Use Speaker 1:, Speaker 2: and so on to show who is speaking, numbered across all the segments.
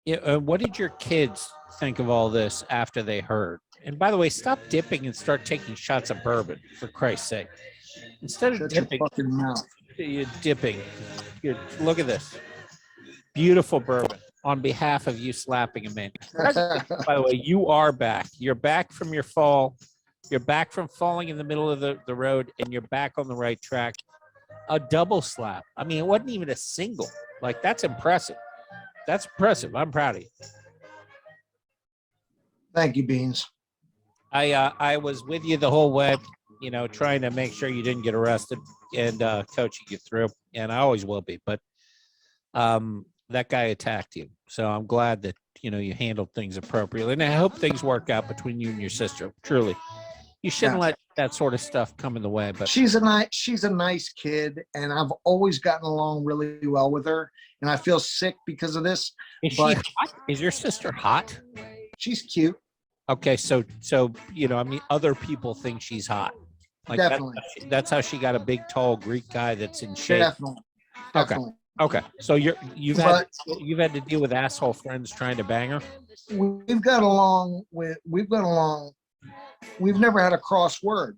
Speaker 1: Yeah, what did your kids think of all this after they heard? And by the way, stop dipping and start taking shots of bourbon, for Christ's sake. Instead of
Speaker 2: Shut your
Speaker 1: dipping,
Speaker 2: fucking mouth.
Speaker 1: you're dipping. Look at this. Beautiful bourbon on behalf of you slapping a man. By the way, you are back. You're back from your fall. You're back from falling in the middle of the road, and you're back on the right track. A double slap. I mean, it wasn't even a single. Like, that's impressive. That's impressive. I'm proud of you.
Speaker 2: Thank you, Beans.
Speaker 1: I was with you the whole way, trying to make sure you didn't get arrested and coaching you through. And I always will be. But that guy attacked you. So I'm glad that, you handled things appropriately. And I hope things work out between you and your sister. Truly. You shouldn't let that sort of stuff come in the way. But
Speaker 2: she's a nice kid, and I've always gotten along really well with her. And I feel sick because of this.
Speaker 1: Is she hot? Is your sister hot?
Speaker 2: She's cute.
Speaker 1: Okay, so other people think she's hot. Like
Speaker 2: definitely.
Speaker 1: That's how she got a big, tall Greek guy that's in shape.
Speaker 2: Definitely.
Speaker 1: Okay. So you've had to deal with asshole friends trying to bang her.
Speaker 2: We've got along. We've never had a cross word,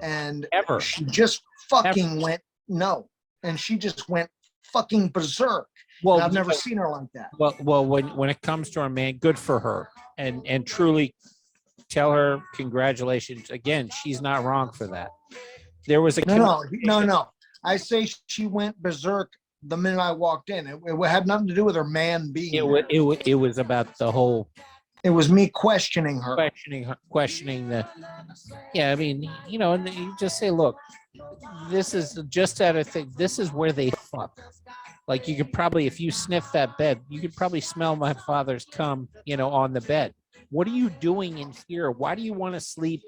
Speaker 2: and
Speaker 1: ever.
Speaker 2: She just fucking went no, and she just went fucking berserk. Well, I've never seen her like that.
Speaker 1: Well, when it comes to her, man, good for her, and truly tell her congratulations again. She's not wrong for that. There was a
Speaker 2: no. I say she went berserk the minute I walked in. It had nothing to do with her man being.
Speaker 1: It was about the whole.
Speaker 2: It was me questioning her.
Speaker 1: Questioning the. Yeah, I mean, and you just say, look, this is just out of thing. This is where they fuck. Like, you could probably, if you sniff that bed, you could probably smell my father's cum, on the bed. What are you doing in here? Why do you want to sleep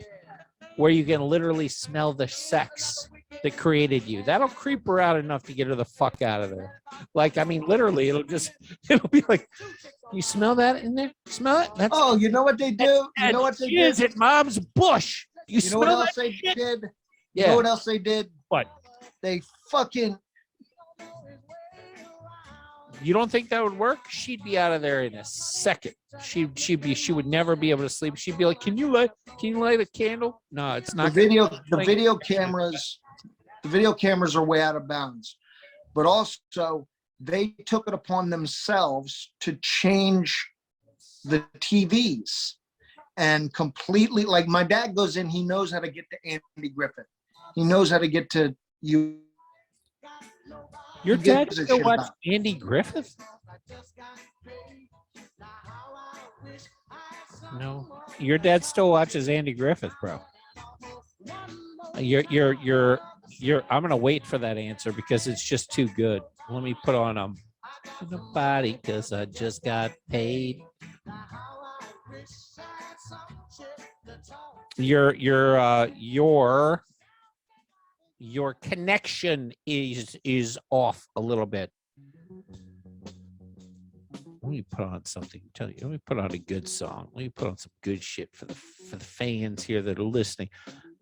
Speaker 1: where you can literally smell the sex that created you? That'll creep her out enough to get her the fuck out of there. Like, I mean, literally, it'll be like, you smell that in there? Smell it?
Speaker 2: You know what they do? You know what they did?
Speaker 1: Is it Mom's bush?
Speaker 2: You know what else they did? Yeah. You know what else they did?
Speaker 1: What?
Speaker 2: They fucking.
Speaker 1: You don't think that would work? She'd be out of there in a second. She would never be able to sleep. She'd be like, Can you light a candle? No, it's not.
Speaker 2: The video cameras are way out of bounds. But also, they took it upon themselves to change the TVs and completely, like, my dad goes in, he knows how to get to Andy Griffith. He knows how to get to you.
Speaker 1: Your dad still watch Andy Griffith? No, your dad still watches Andy Griffith, bro. You're. I'm gonna wait for that answer because it's just too good. Let me put on nobody because I just got paid. Your connection is off a little bit. Let me put on something. Let me put on a good song. Let me put on some good shit for the fans here that are listening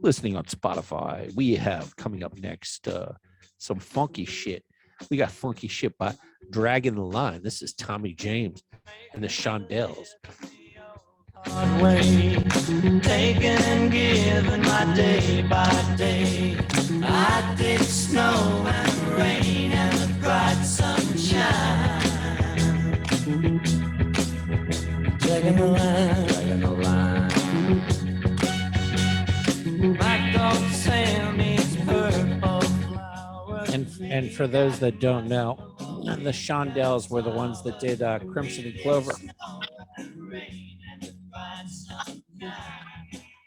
Speaker 1: on Spotify. We have coming up next some funky shit. We got funky shit by Dragging the Line. This is Tommy James and the Shondells.
Speaker 3: Way, taking and giving my day by day. I did snow and rain and the bright sunshine. Dragging the line. Black dog Sam needs purple flowers.
Speaker 1: And for those that don't know, the Shondells were the ones that did Crimson and Clover.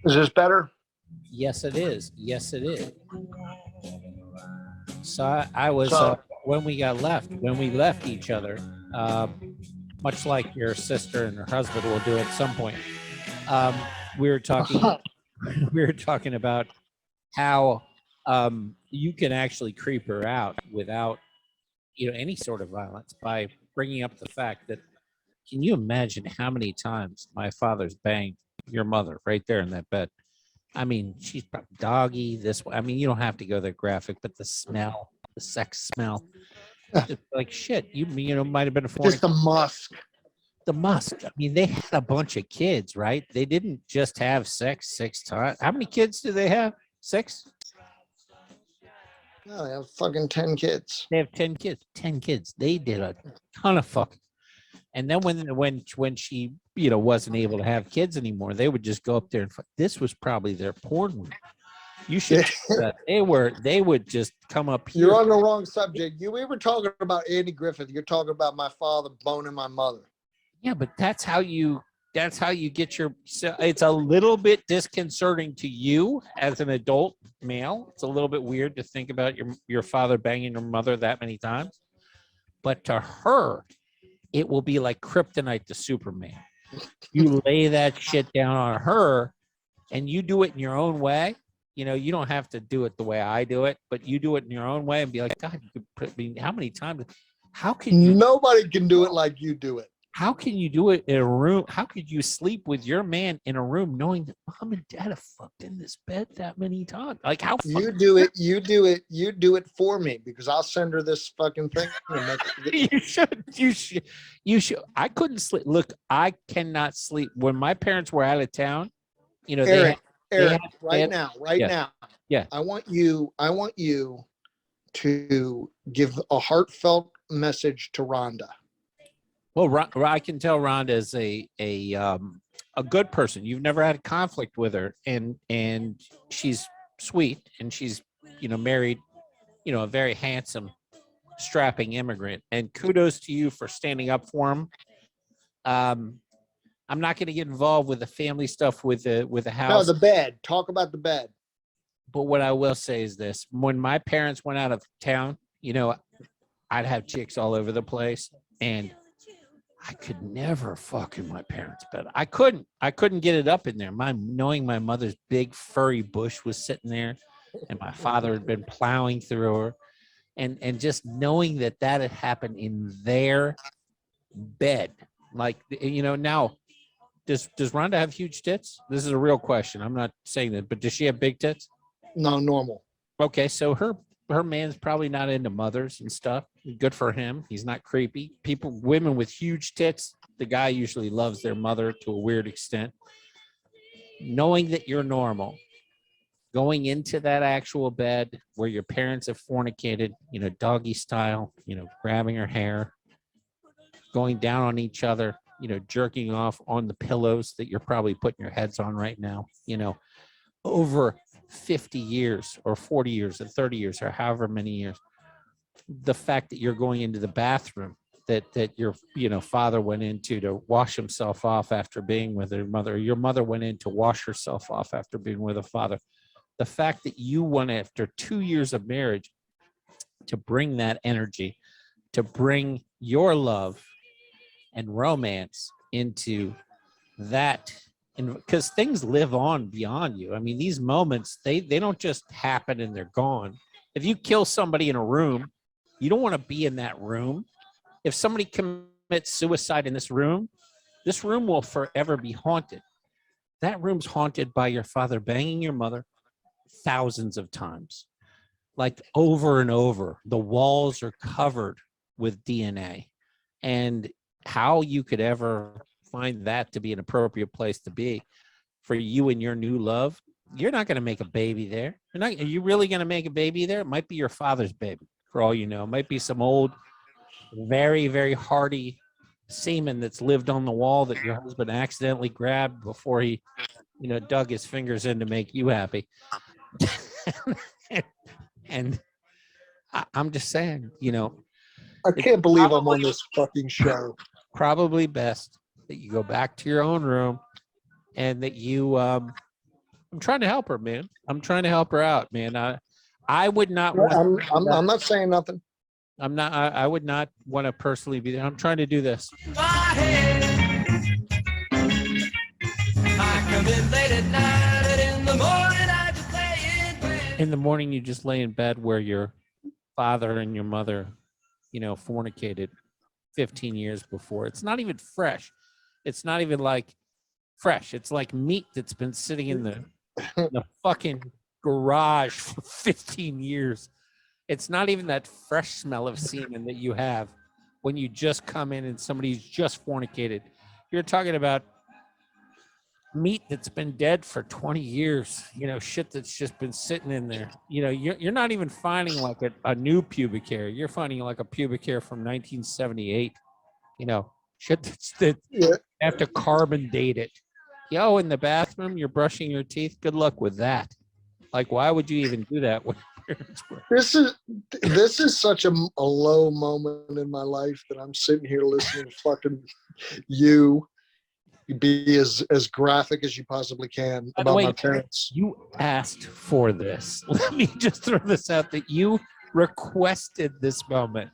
Speaker 2: Is this better?
Speaker 1: Yes, it is. So I was when we left each other, much like your sister and her husband will do at some point. We were talking about how you can actually creep her out without any sort of violence by bringing up the fact that, can you imagine how many times my father's banged your mother right there in that bed? I mean, she's probably doggy this way. I mean, you don't have to go that graphic, but the smell, the sex smell, just like shit. You might have been a
Speaker 2: Just the musk.
Speaker 1: the Musk. I mean, they had a bunch of kids, right? They didn't just have sex 6 times. How many kids do they have? 6?
Speaker 2: No, they have fucking 10 kids.
Speaker 1: They have 10 kids. 10 kids. They did a ton of fucking. And then when she wasn't able to have kids anymore, they would just go up there and fuck. This was probably their porn room. You should. They would just come up here.
Speaker 2: You're on the wrong subject. We were talking about Andy Griffith. You're talking about my father boning my mother.
Speaker 1: Yeah, but that's how you get your. So it's a little bit disconcerting to you as an adult male. It's a little bit weird to think about your father banging your mother that many times, but to her, it will be like kryptonite to Superman. You lay that shit down on her, and you do it in your own way. You don't have to do it the way I do it, but you do it in your own way and be like, God, you could put me. How many times? How can you?
Speaker 2: Nobody can do it like you do it.
Speaker 1: How can you do it in a room? How could you sleep with your man in a room knowing that mom and dad have fucked in this bed that many times? Like how
Speaker 2: you do it, you do it for me because I'll send her this fucking thing.
Speaker 1: You should. I couldn't sleep. Look, I cannot sleep when my parents were out of town.
Speaker 2: Eric,
Speaker 1: right
Speaker 2: now.
Speaker 1: Yeah.
Speaker 2: I want you to give a heartfelt message to Rhonda.
Speaker 1: Well, I can tell Rhonda is a good person. You've never had a conflict with her, and she's sweet, and she's married, a very handsome, strapping immigrant. And kudos to you for standing up for him. I'm not going to get involved with the family stuff with the house.
Speaker 2: No, the bed. Talk about the bed.
Speaker 1: But what I will say is this: when my parents went out of town, I'd have chicks all over the place, and I could never fuck in my parents' bed. I couldn't get it up in there. Knowing my mother's big furry bush was sitting there, and my father had been plowing through her, and just knowing that had happened in their bed, like now. Does Rhonda have huge tits? This is a real question. I'm not saying that, but does she have big tits?
Speaker 2: No, normal.
Speaker 1: Okay, so her man's probably not into mothers and stuff. Good for him. He's not creepy. Women with huge tits, the guy usually loves their mother to a weird extent. Knowing that you're normal, going into that actual bed where your parents have fornicated, doggy style, grabbing her hair, going down on each other, jerking off on the pillows that you're probably putting your heads on right now, over 50 years or 40 years or 30 years or however many years. The fact that you're going into the bathroom that your father went into to wash himself off after being with her mother, or your mother went in to wash herself off after being with a father. The fact that you went after 2 years of marriage to bring that energy, to bring your love and romance into that, and because things live on beyond you. I mean, these moments, they don't just happen and they're gone. If you kill somebody in a room, you don't want to be in that room. If somebody commits suicide in this room will forever be haunted. That room's haunted by your father banging your mother thousands of times, like over and over. The walls are covered with DNA, and how you could ever find that to be an appropriate place to be for you and your new love. You're not going to make a baby there. Are you really going to make a baby there? It might be your father's baby, for all you know. It might be some old, very, very hardy semen that's lived on the wall that your husband accidentally grabbed before he, dug his fingers in to make you happy. And I'm just saying,
Speaker 2: I can't believe I'm on this fucking show.
Speaker 1: Probably best that you go back to your own room and that you I'm trying to help her, man. I'm trying to help her out, man. I would not want
Speaker 2: I'm not saying nothing.
Speaker 1: I would not want to personally be there. I'm trying to do this. In the morning you just lay in bed where your father and your mother, fornicated 15 years before. It's not even fresh. It's not even like fresh. It's like meat that's been sitting in the fucking garage for 15 years. It's not even that fresh smell of semen that you have. when you just come in and somebody's just fornicated. You're talking about meat that's been dead for 20 years, shit that's just been sitting in there. You're not even finding like a new pubic hair. You're finding like a pubic hair from 1978, shit that
Speaker 4: Yeah.
Speaker 1: have to carbon date it. Yo, in the bathroom, you're brushing your teeth. Good luck with that. Like, why would you even do that? When
Speaker 4: This is such a low moment in my life that I'm sitting here listening to fucking you be as graphic as you possibly can
Speaker 1: By the
Speaker 4: about
Speaker 1: way,
Speaker 4: my parents.
Speaker 1: you asked for this. Let me just throw this out that you requested this moment.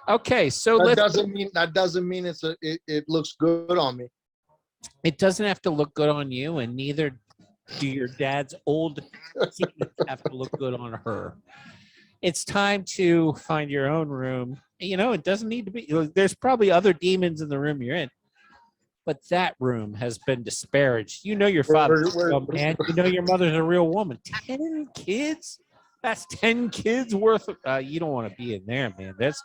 Speaker 1: Okay, so
Speaker 4: That doesn't mean it looks good on me.
Speaker 1: it doesn't have to look good on you, and neither do your dad's old teeth have to look good on her. It's time to find your own room. It doesn't need to be. There's probably other demons in the room you're in, but that room has been disparaged. Your father's a real man. Your mother's a real woman. 10 kids? That's 10 kids worth of. You don't want to be in there, man. That's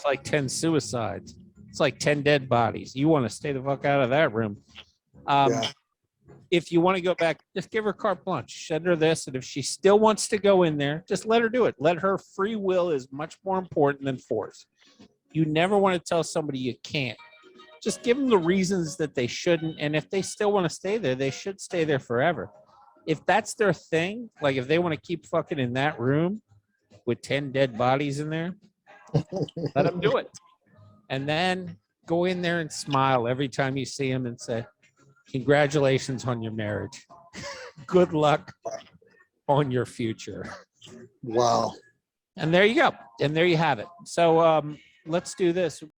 Speaker 1: like 10 suicides. It's like 10 dead bodies. You want to stay the fuck out of that room.
Speaker 4: Yeah.
Speaker 1: If you want to go back, just give her carte blanche. Send her this, and if she still wants to go in there, just let her do it. Let her free will is much more important than force. You never want to tell somebody you can't. Just give them the reasons that they shouldn't, and if they still want to stay there, they should stay there forever. If that's their thing, like if they want to keep fucking in that room with 10 dead bodies in there, let them do it. And then go in there and smile every time you see them and say, congratulations on your marriage. Good luck on your future.
Speaker 4: Wow.
Speaker 1: And there you go. And there you have it. So let's do this.